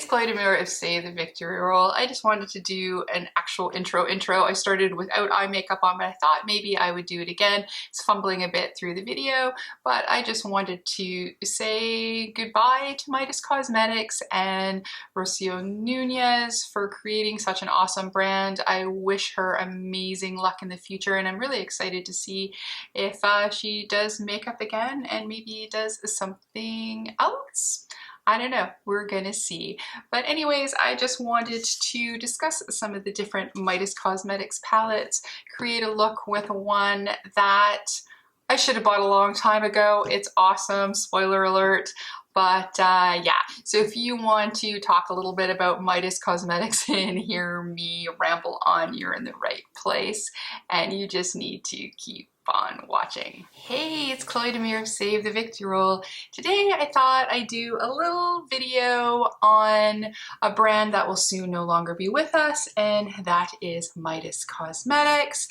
Chloe Demure of Save the Victory Roll. I just wanted to do an actual intro. I started without eye makeup on, but I thought maybe I would do it again. It's fumbling a bit through the video, but I just wanted to say goodbye to Midas Cosmetics and Rocio Nunez for creating such an awesome brand. I wish her amazing luck in the future, and I'm really excited to see if she does makeup again and maybe does something else. I don't know, we're gonna see. But anyways, I just wanted to discuss some of the different Midas Cosmetics palettes, create a look with one that I should have bought a long time ago. It's awesome, spoiler alert. But yeah, so if you want to talk a little bit about Midas Cosmetics and hear me ramble on, you're in the right place, and you just need to keep on watching. Hey, it's Chloe Demure of Save the Victory Roll. Today I thought I'd do a little video on a brand that will soon no longer be with us, and that is Midas Cosmetics.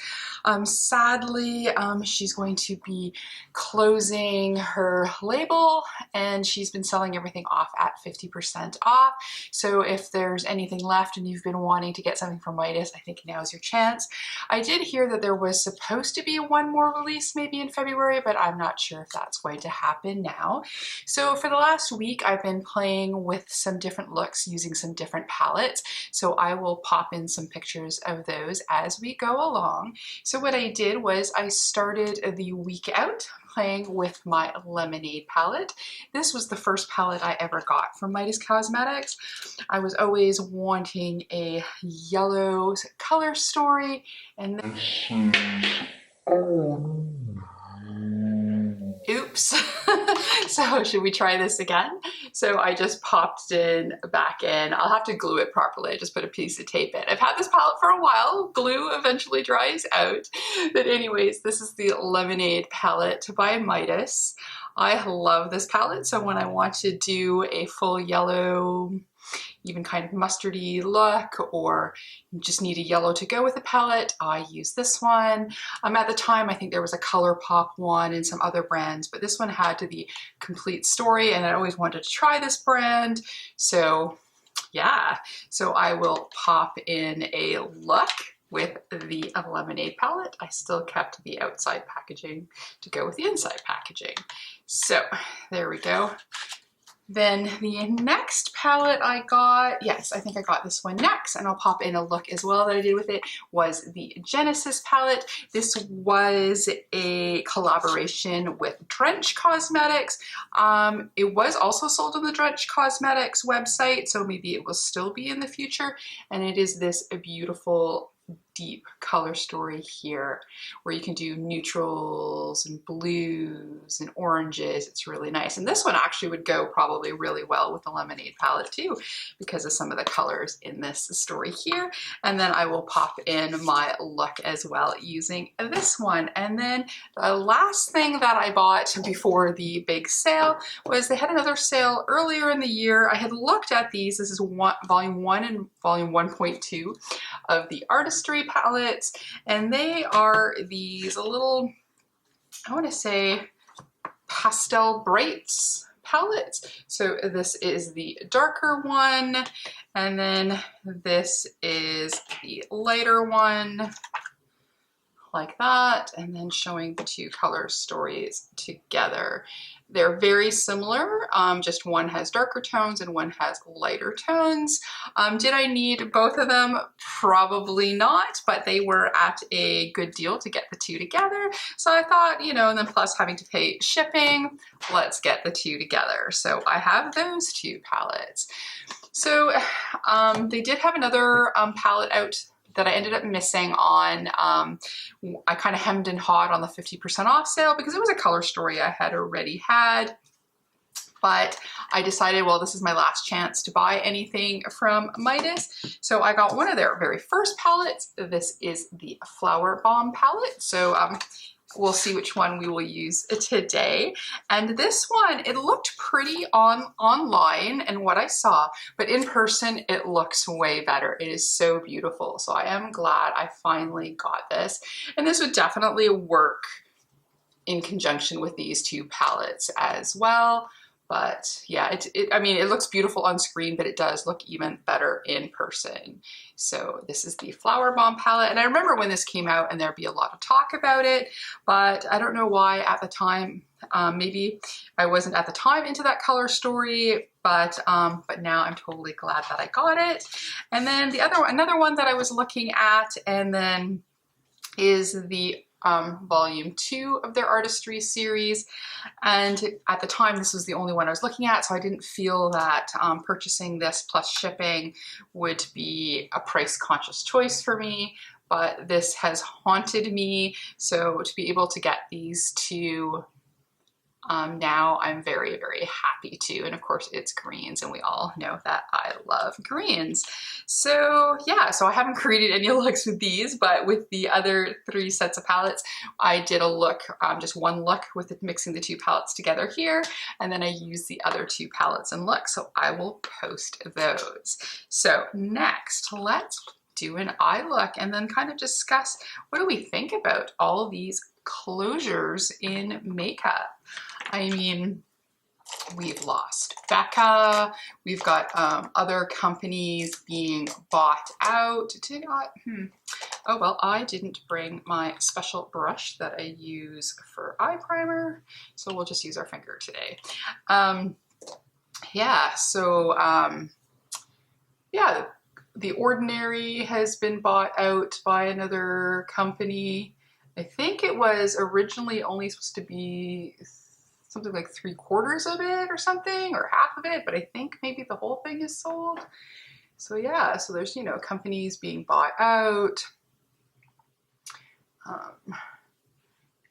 Sadly, she's going to be closing her label, and she's been selling everything off at 50% off. So if there's anything left and you've been wanting to get something from Midas, I think now's your chance. I did hear that there was supposed to be one more release maybe in February, but I'm not sure if that's going to happen now. So for the last week, I've been playing with some different looks using some different palettes. So I will pop in some pictures of those as we go along. So what I did was I started the week out playing with my Lemonade palette. This was the first palette I ever got from Midas Cosmetics. I was always wanting a yellow color story, and then oops. So should we try this again? So I just popped in back in. I'll have to glue it properly. I just put a piece of tape in. I've had this palette for a while. Glue eventually dries out. But anyways, this is the Lemonade palette by Midas. I love this palette. So when I want to do a full yellow, even kind of mustardy look, or you just need a yellow to go with the palette, I use this one. At the time, I think there was a ColourPop one and some other brands, but this one had the complete story, and I always wanted to try this brand. So yeah, so I will pop in a look with the Lemonade palette. I still kept the outside packaging to go with the inside packaging. So there we go. Then the next palette I got, yes, I think I got this one next, and I'll pop in a look as well that I did with it, was the Genesis palette. This was a collaboration with Drench Cosmetics. It was also sold on the Drench Cosmetics website, so maybe it will still be in the future. And it is this beautiful deep color story here where you can do neutrals and blues and oranges. It's really nice, and this one actually would go probably really well with the Lemonade palette too because of some of the colors in this story here. And then I will pop in my look as well using this one. And then the last thing that I bought before the big sale was they had another sale earlier in the year. I had looked at these. This is volume 1 and volume 1.2 of the Artistry palettes, and they are these little, I want to say, pastel brights palettes. So this is the darker one, and then this is the lighter one, like that, and then showing the two color stories together. They're very similar, just one has darker tones and one has lighter tones. Did I need both of them? Probably not, but they were at a good deal to get the two together. So I thought, you know, and then plus having to pay shipping, let's get the two together. So I have those two palettes. So they did have another palette out that I ended up missing on. I kind of hemmed and hawed on the 50% off sale because it was a color story I had already had. But I decided, well, this is my last chance to buy anything from Midas. So I got one of their very first palettes. This is the Flower Bomb palette. So we'll see which one we will use today. And this one, it looked pretty online and what I saw, but in person, it looks way better. It is so beautiful. So I am glad I finally got this. And this would definitely work in conjunction with these two palettes as well. But yeah, I mean, it looks beautiful on screen, but it does look even better in person. So this is the Flower Bomb palette. And I remember when this came out and there'd be a lot of talk about it, but I don't know why at the time. Maybe I wasn't at the time into that color story, but now I'm totally glad that I got it. And then another one that I was looking at, and then is the volume 2 of their artistry series. And at the time, this was the only one I was looking at, so I didn't feel that purchasing this plus shipping would be a price conscious choice for me. But this has haunted me, so to be able to get these two now, I'm very, very happy to. And of course it's greens, and we all know that I love greens. So yeah, so I haven't created any looks with these, but with the other 3 sets of palettes, I did a look, just one look with mixing the 2 palettes together here, and then I used the other 2 palettes and looks, so I will post those. So next, let's do an eye look and then kind of discuss what do we think about all these closures in makeup. I mean, we've lost Becca, we've got other companies being bought out. Oh well, I didn't bring my special brush that I use for eye primer, so we'll just use our finger today. Yeah, so yeah, The Ordinary has been bought out by another company. I think it was originally only supposed to be something like 3/4 of it or something, or half of it, but I think maybe the whole thing is sold. So yeah, so there's, you know, companies being bought out.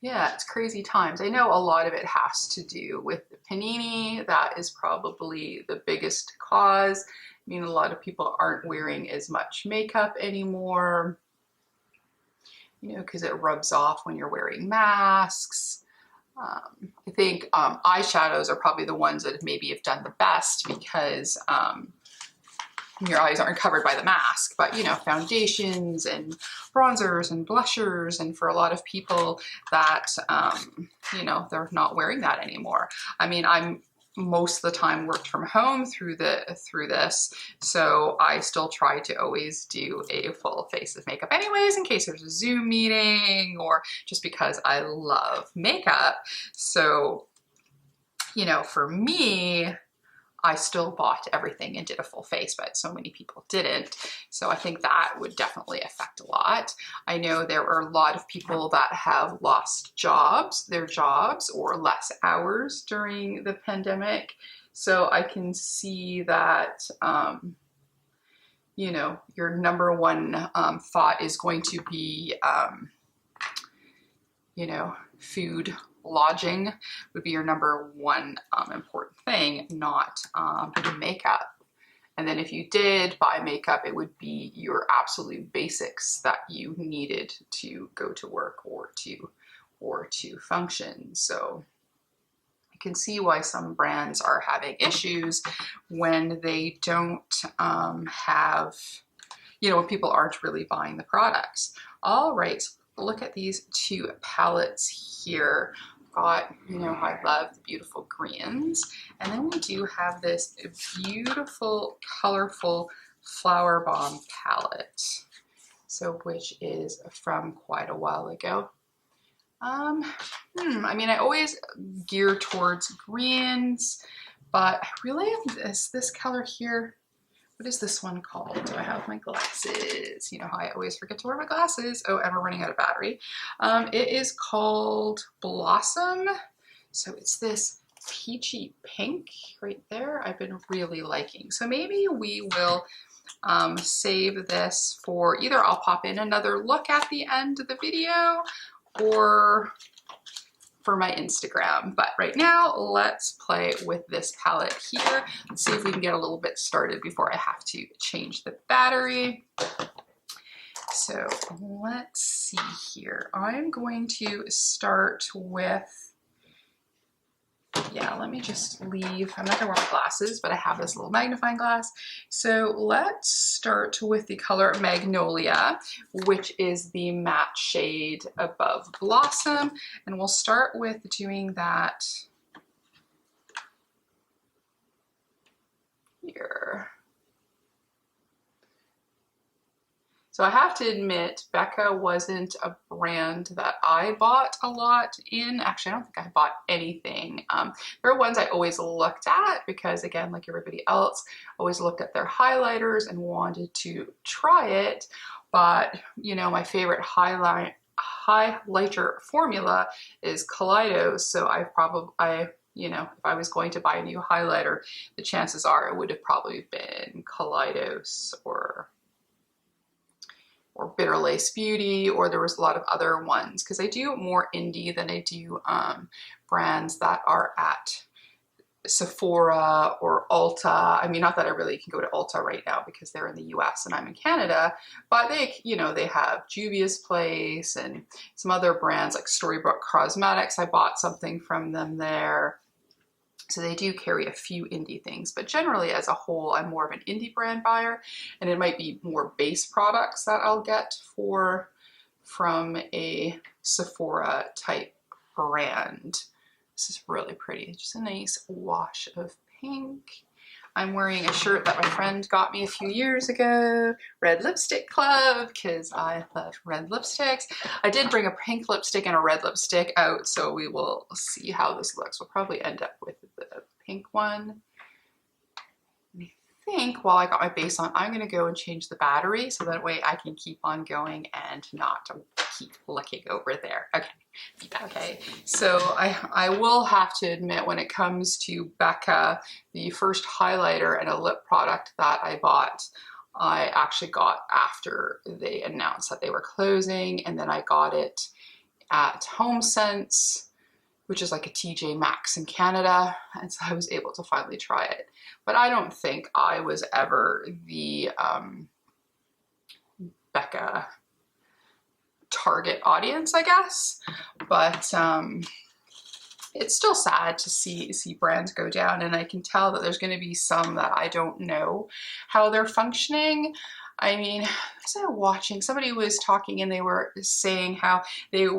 Yeah, it's crazy times. I know a lot of it has to do with Panini. That is probably the biggest cause. I mean, a lot of people aren't wearing as much makeup anymore, you know, because it rubs off when you're wearing masks. I think eyeshadows are probably the ones that maybe have done the best because your eyes aren't covered by the mask, but you know, foundations and bronzers and blushers, and for a lot of people that, you know, they're not wearing that anymore. I mean, I'm most of the time worked from home through this, so I still try to always do a full face of makeup anyways, in case there's a Zoom meeting or just because I love makeup. So, you know, for me, I still bought everything and did a full face, but so many people didn't. So I think that would definitely affect a lot. I know there are a lot of people that have lost their jobs or less hours during the pandemic. So I can see that, you know, your number one thought is going to be, you know, food. Lodging would be your number one important thing, not makeup. And then if you did buy makeup, it would be your absolute basics that you needed to go to work or to function. So I can see why some brands are having issues when they don't have, you know, when people aren't really buying the products. All right, look at these 2 palettes here. Got, you know, I love the beautiful greens, and then we do have this beautiful colorful Flower Bomb palette, so which is from quite a while ago. I mean, I always gear towards greens, but I really have this color here. What is this one called? Do I have my glasses? You know how I always forget to wear my glasses. Oh, and we're running out of battery. It is called Blossom. So it's this peachy pink right there. I've been really liking. So maybe we will save this for either I'll pop in another look at the end of the video or for my Instagram. But right now, let's play with this palette here. Let's see if we can get a little bit started before I have to change the battery. So let's see here. I'm going to start with, yeah, let me just leave. I'm not gonna wear my glasses, but I have this little magnifying glass. So let's start with the color Magnolia, which is the matte shade above Blossom. And we'll start with doing that here. So I have to admit, Becca wasn't a brand that I bought a lot in. Actually, I don't think I bought anything. There are ones I always looked at because, again, like everybody else, always looked at their highlighters and wanted to try it. But, you know, my favorite highlighter formula is Kaleidos. So you know, if I was going to buy a new highlighter, the chances are it would have probably been Kaleidos or Bitter Lace Beauty, or there was a lot of other ones, because I do more indie than I do brands that are at Sephora or Ulta. I mean, not that I really can go to Ulta right now because they're in the US and I'm in Canada, but they, you know, they have Juvia's Place and some other brands like Storybook Cosmetics. I bought something from them there. So they do carry a few indie things, but generally as a whole, I'm more of an indie brand buyer, and it might be more base products that I'll get from a Sephora type brand. This is really pretty, just a nice wash of pink. I'm wearing a shirt that my friend got me a few years ago, Red Lipstick Club, because I love red lipsticks. I did bring a pink lipstick and a red lipstick out, so we will see how this looks. We'll probably end up with the pink one. I think while I got my base on, I'm gonna go and change the battery so that way I can keep on going and not keep looking over there. Okay. Okay, so I will have to admit, when it comes to Becca, the first highlighter and a lip product that I bought, I actually got after they announced that they were closing, and then I got it at HomeSense, which is like a TJ Maxx in Canada, and so I was able to finally try it. But I don't think I was ever the Becca target audience, I guess, but it's still sad to see brands go down, and I can tell that there's going to be some that I don't know how they're functioning. I mean, was I watching, somebody was talking and they were saying how they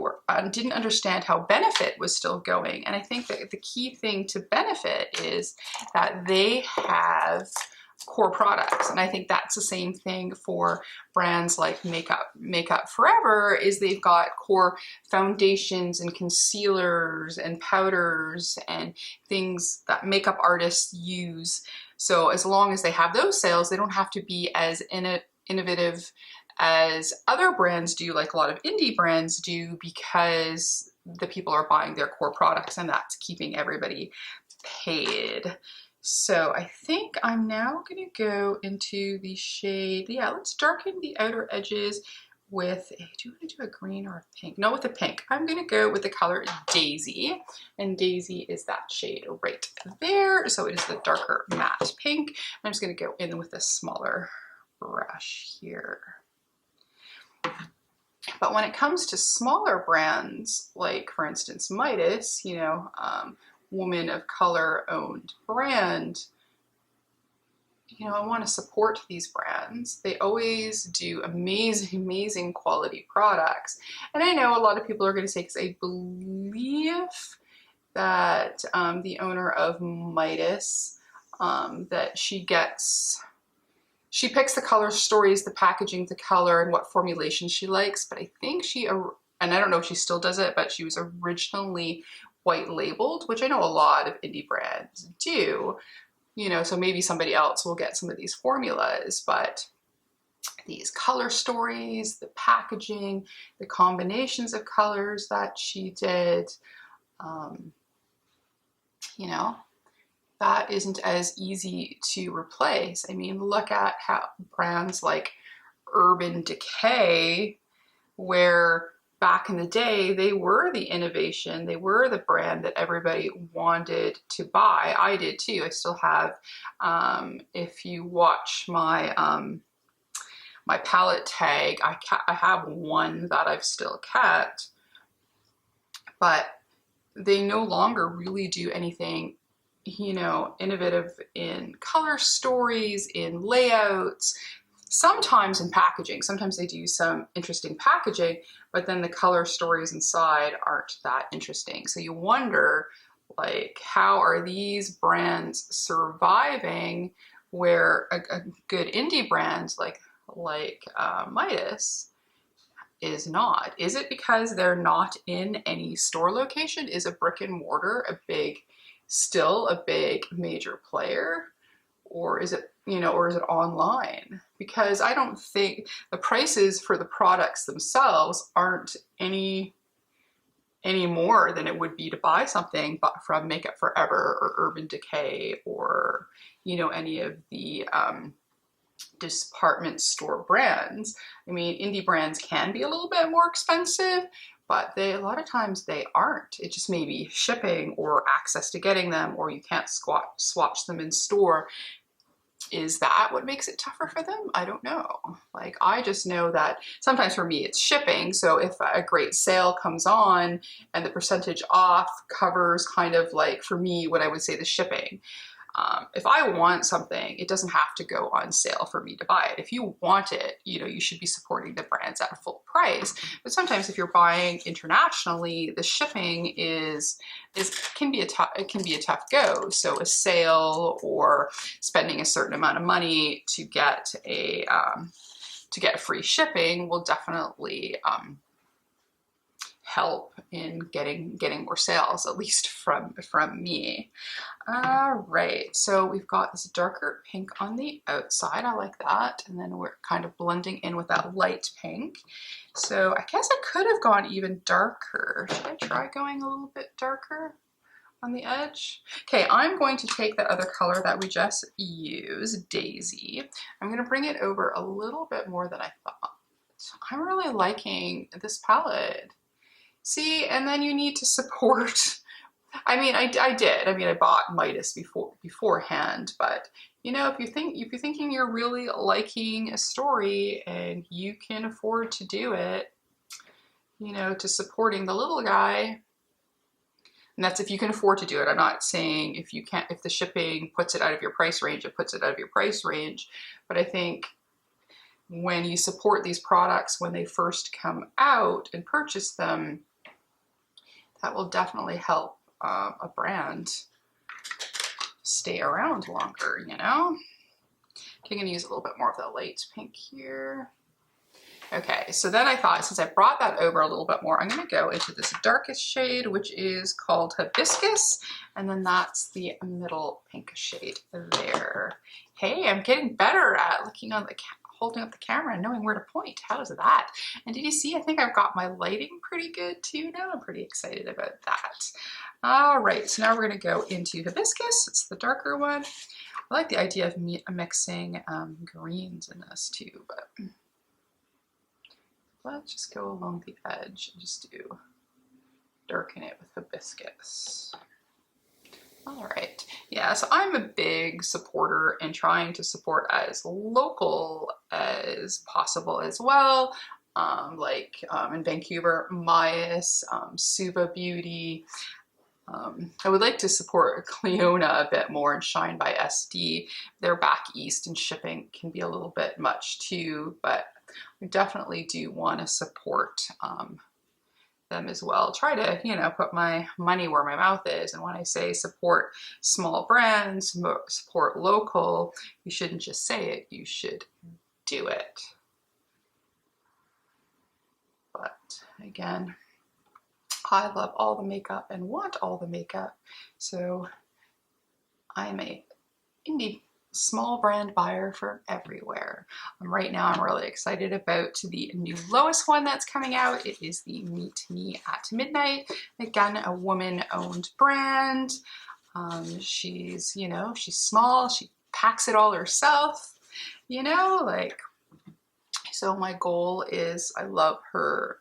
didn't understand how Benefit was still going, and I think that the key thing to Benefit is that they have core products, and I think that's the same thing for brands like Makeup Forever, is they've got core foundations and concealers and powders and things that makeup artists use. So as long as they have those sales, they don't have to be as innovative as other brands do, like a lot of indie brands do, because the people are buying their core products, and that's keeping everybody paid. So I think I'm now going to go into the shade, yeah, let's darken the outer edges with do you want to do a green or a pink? No, with a pink. I'm going to go with the color Daisy, and Daisy is that shade right there. So it is the darker matte pink. I'm just going to go in with a smaller brush here. But when it comes to smaller brands, like for instance Midas, you know, woman of color owned brand, you know, I want to support these brands. They always do amazing quality products. And I know a lot of people are going to say, because I believe that the owner of Midas, that she picks the color stories, the packaging, the color, and what formulation she likes. But I think and I don't know if she still does it, but she was originally white labeled, which I know a lot of indie brands do, you know, so maybe somebody else will get some of these formulas, but these color stories, the packaging, the combinations of colors that she did, you know, that isn't as easy to replace. I mean, look at how brands like Urban Decay, where back in the day, they were the innovation, they were the brand that everybody wanted to buy. I did too. I still have, if you watch my my palette tag, I have one that I've still kept, but they no longer really do anything, you know, innovative in color stories, in layouts, sometimes in packaging. Sometimes they do some interesting packaging, but then the color stories inside aren't that interesting. So you wonder, like, how are these brands surviving where a good indie brand like Midas is not. Is it because they're not in any store location? Is a brick and mortar still a big major player? Or is it, or is it online? Because I don't think the prices for the products themselves aren't any more than it would be to buy something from Makeup Forever or Urban Decay or, any of the department store brands. I mean, indie brands can be a little bit more expensive, but a lot of times they aren't. It just may be shipping or access to getting them, or you can't swatch them in store. Is that what makes it tougher for them? I don't know. Like, I just know that sometimes for me it's shipping. So if a great sale comes on and the percentage off covers kind of like, for me, what I would say the shipping. If I want something, it doesn't have to go on sale for me to buy it. If you want it, you should be supporting the brands at a full price. But sometimes if you're buying internationally, the shipping can be a tough go. So a sale or spending a certain amount of money to get free shipping will definitely help in getting more sales, at least from me. All right, so we've got this darker pink on the outside. I like that. And then we're kind of blending in with that light pink. So I guess I could have gone even darker. Should I try going a little bit darker on the edge? Okay, I'm going to take that other color that we just used, Daisy. I'm going to bring it over a little bit more than I thought. I'm really liking this palette. See, and then you need to support. I mean, I did. I mean, I bought Midas beforehand, but if you're thinking you're really liking a story and you can afford to do it, to supporting the little guy, and that's if you can afford to do it. I'm not saying if you can't, if the shipping puts it out of your price range, it puts it out of your price range. But I think when you support these products when they first come out and purchase them, that will definitely help a brand stay around longer, Okay, I'm gonna use a little bit more of that light pink here. Okay, so then I thought, since I brought that over a little bit more, I'm gonna go into this darkest shade, which is called Hibiscus, and then that's the middle pink shade there. Hey, I'm getting better at looking on the holding up the camera and knowing where to point. How is that? And did you see, I think I've got my lighting pretty good too now. I'm pretty excited about that. All right, so now we're gonna go into Hibiscus. It's the darker one. I like the idea of mixing greens in this too, but let's just go along the edge and just darken it with Hibiscus. All right, yeah, so I'm a big supporter in trying to support as local as possible as well. In Vancouver, Midas, Suva Beauty. I would like to support Cleona a bit more and Shine by SD. They're back east and shipping can be a little bit much too, but we definitely do want to support them as well. Try to, put my money where my mouth is. And when I say support small brands, support local, you shouldn't just say it, you should do it. But again, I love all the makeup and want all the makeup. So I'm a indie small brand buyer from everywhere. Right now I'm really excited about the new Lois one that's coming out. It is the Meet Me at Midnight. Again, a woman-owned brand. She's small, she packs it all herself, so my goal is, I love her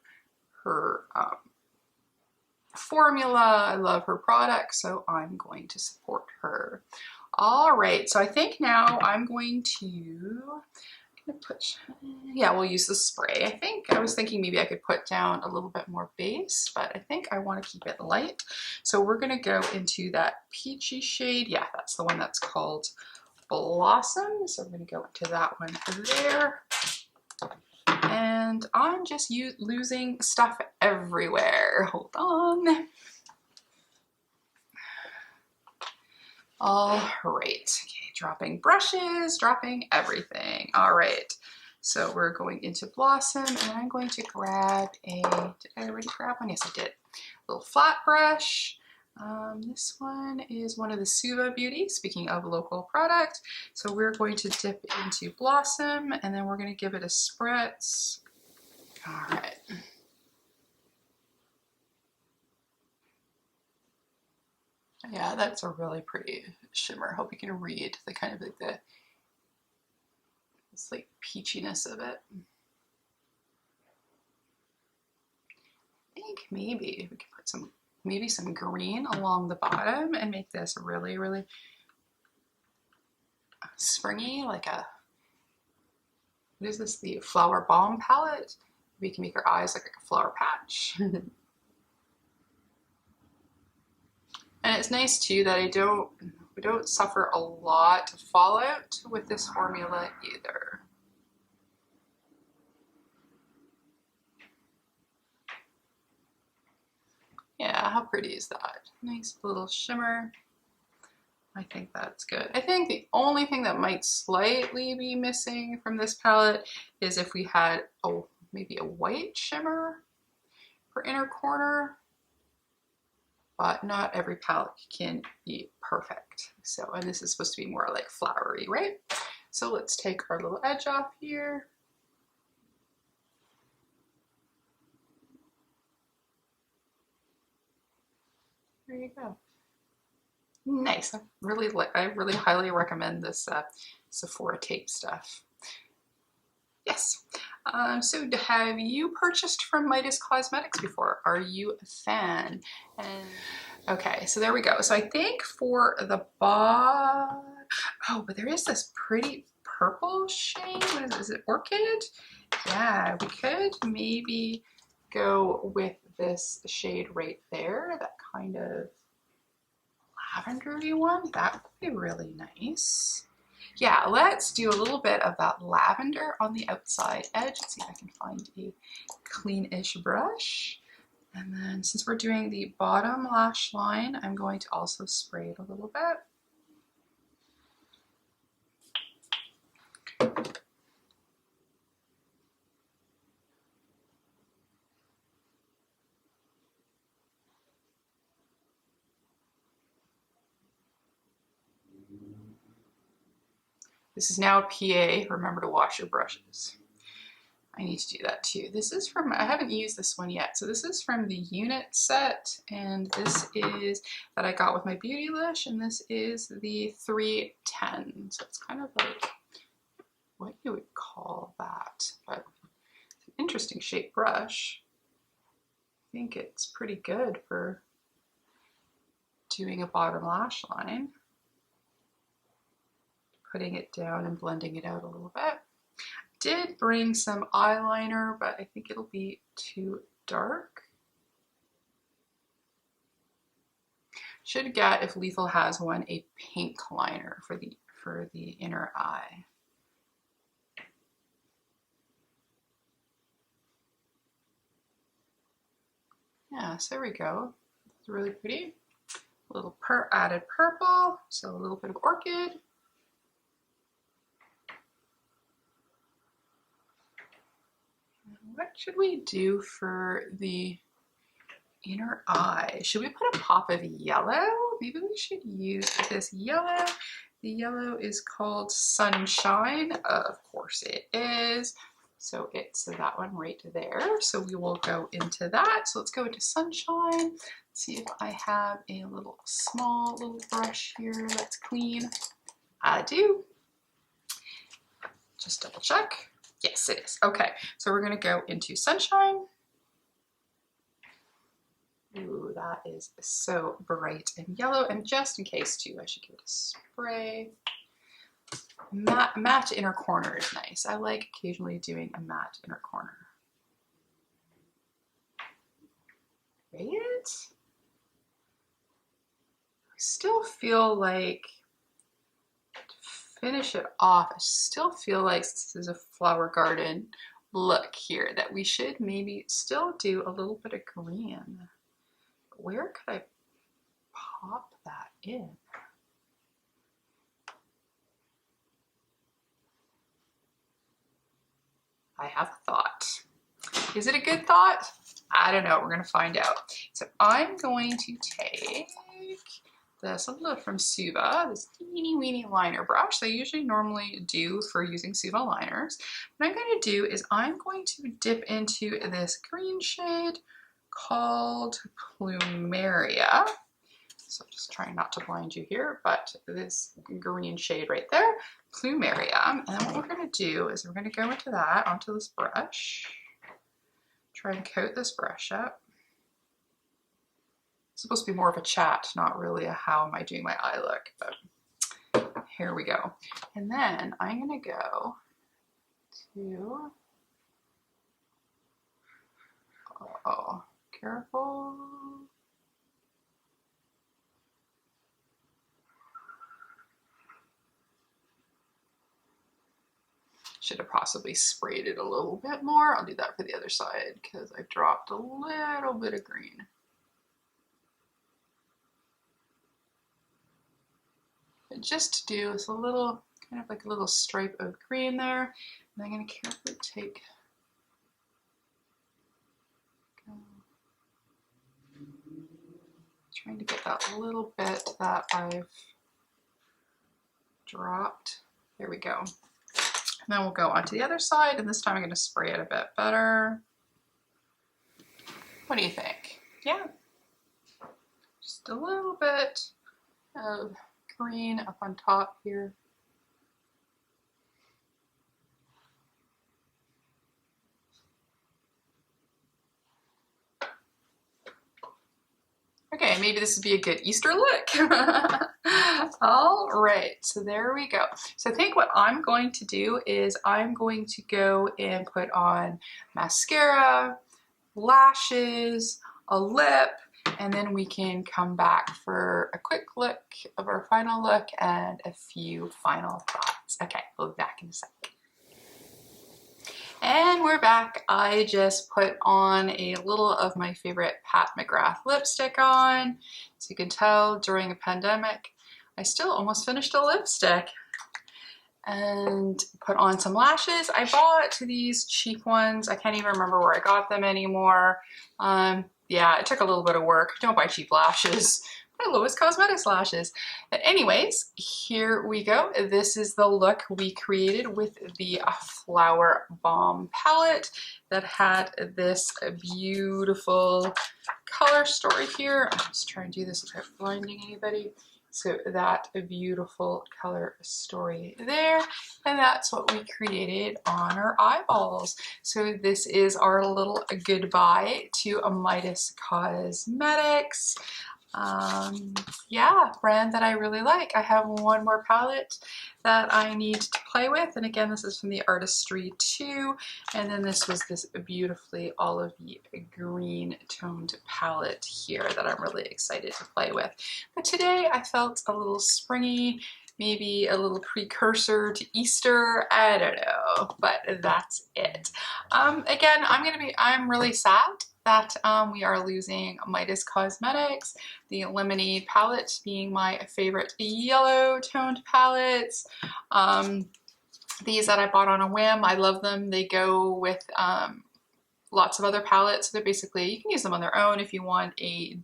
formula, I love her products, so I'm going to support her. All right, so I think now I'm going to we'll use the spray. I was thinking maybe I could put down a little bit more base, but I think I want to keep it light. So we're gonna go into that peachy shade. Yeah, that's the one that's called Blossom. So I'm gonna go into that one there. And I'm just losing stuff everywhere. Hold on. All right, okay, dropping brushes, dropping everything. All right, so we're going into Blossom, and I'm going to grab a, did I already grab one? Yes, I did. A little flat brush. This one is one of the Suva Beauty, speaking of local product. So we're going to dip into Blossom, and then we're going to give it a spritz. All right. Yeah, that's a really pretty shimmer. Hope you can read the kind of like the, it's like peachiness of it. I think maybe we can put some, maybe some green along the bottom and make this really, really springy, like a, what is this, the Flower Balm palette? We can make our eyes look like a flower patch. And it's nice too that we don't suffer a lot of fallout with this formula either. Yeah, how pretty is that? Nice little shimmer. I think that's good. I think the only thing that might slightly be missing from this palette is if we had maybe a white shimmer for inner corner. But not every palette can be perfect. So, and this is supposed to be more like flowery, right? So let's take our little edge off here. There you go. Nice. I really highly recommend this Sephora tape stuff. Yes. So have you purchased from Midas Cosmetics before? Are you a fan? And okay, so there we go. So I think for the oh, but there is this pretty purple shade. What is it? Is it Orchid? Yeah, we could maybe go with this shade right there, that kind of lavendery one. That would be really nice. Yeah, let's do a little bit of that lavender on the outside edge. Let's see if I can find a clean-ish brush. And then since we're doing the bottom lash line, I'm going to also spray it a little bit. This is now a PA. Remember to wash your brushes. I need to do that too. This is from, I haven't used this one yet. So this is from the unit set, and this is that I got with my Beautylish, and this is the 310. So it's kind of like what you would call that, but it's an interesting shaped brush. I think it's pretty good for doing a bottom lash line. Putting it down and blending it out a little bit. Did bring some eyeliner, but I think it'll be too dark. Should get, if Lethal has one, a pink liner for the inner eye. Yeah, so there we go. It's really pretty. A little added purple, so a little bit of orchid. What should we do for the inner eye? Should we put a pop of yellow? Maybe we should use this yellow. The yellow is called Sunshine. Of course it is. So it's that one right there. So we will go into that. So let's go into Sunshine. See if I have a small little brush here that's clean. I do. Just double check. Yes, it is. Okay, so we're gonna go into Sunshine. Ooh, that is so bright and yellow. And just in case too, I should give it a spray. Matte inner corner is nice. I like occasionally doing a matte inner corner. Right? I still feel like, to finish it off, I still feel like this is a flower garden look here, that we should maybe still do a little bit of green. Where could I pop that in? I have a thought. Is it a good thought? I don't know. We're going to find out. So I'm going to take this from Suva, this teeny weeny liner brush that I usually normally do for using Suva liners. What I'm going to do is I'm going to dip into this green shade called Plumeria. So just trying not to blind you here, but this green shade right there, Plumeria. And then what we're going to do is we're going to go into that onto this brush. Try and coat this brush up. It's supposed to be more of a chat, not really a how am I doing my eye look, but here we go. And then I'm going to go to, oh, careful. Should have possibly sprayed it a little bit more. I'll do that for the other side because I dropped a little bit of green. But just to do is a little, kind of like a little stripe of green there. And I'm going to carefully take, trying to get that little bit that I've dropped. There we go. And then we'll go onto the other side, and this time I'm going to spray it a bit better. What do you think? Yeah. Just a little bit of green up on top here. Okay, maybe this would be a good Easter look. All right, so there we go. So I think what I'm going to do is I'm going to go and put on mascara, lashes, a lip, and then we can come back for a quick look of our final look and a few final thoughts. Okay, we'll be back in a second. And we're back. I just put on a little of my favorite Pat McGrath lipstick on. So you can tell during a pandemic, I still almost finished a lipstick. And put on some lashes. I bought these cheap ones. I can't even remember where I got them anymore. Yeah, it took a little bit of work. Don't buy cheap lashes. Buy Lowest Cosmetics lashes. But anyways, here we go. This is the look we created with the Flower Bomb palette that had this beautiful color story here. I'm just trying to do this without blinding anybody. So that beautiful color story there, and that's what we created on our eyeballs. So this is our little goodbye to Midas Cosmetics. Yeah, brand that I really like. I have one more palette that I need to play with, and again, this is from the Artistry 2, and then this was this beautifully olivey green toned palette here that I'm really excited to play with. But today I felt a little springy, maybe a little precursor to Easter, I don't know, but that's it. Again, I'm really sad that we are losing Midas Cosmetics, the Lemonade palette being my favorite yellow toned palettes. These that I bought on a whim, I love them. They go with lots of other palettes. So they're basically, you can use them on their own if you want a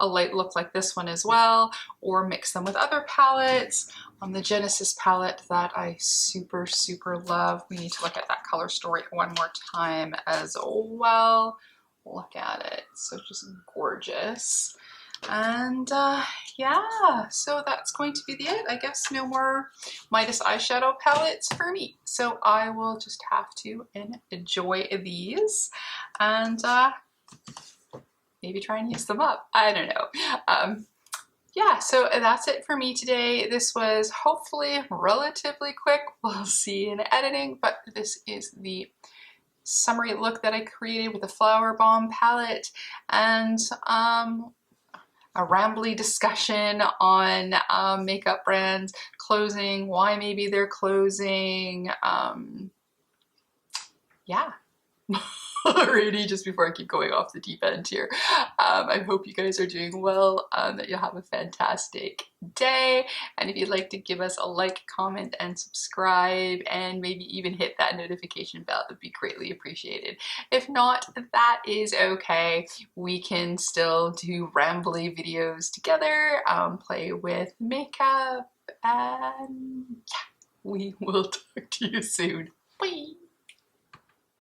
light look like this one as well, or mix them with other palettes. The Genesis palette that I super, super love. We need to look at that color story one more time as well. Look at it, so just gorgeous. And yeah, so that's going to be the it. I guess no more Midas eyeshadow palettes for me. So I will just have to enjoy these and maybe try and use them up. I don't know. Yeah, so that's it for me today. This was hopefully relatively quick. We'll see in editing, but this is the summary look that I created with the Flower Bomb palette, and a rambly discussion on makeup brands closing, why maybe they're closing. Yeah. already, just before I keep going off the deep end here. I hope you guys are doing well, that you'll have a fantastic day. And if you'd like to give us a like, comment, and subscribe, and maybe even hit that notification bell, that'd be greatly appreciated. If not, that is okay. We can still do rambly videos together, play with makeup, and yeah, we will talk to you soon. Bye!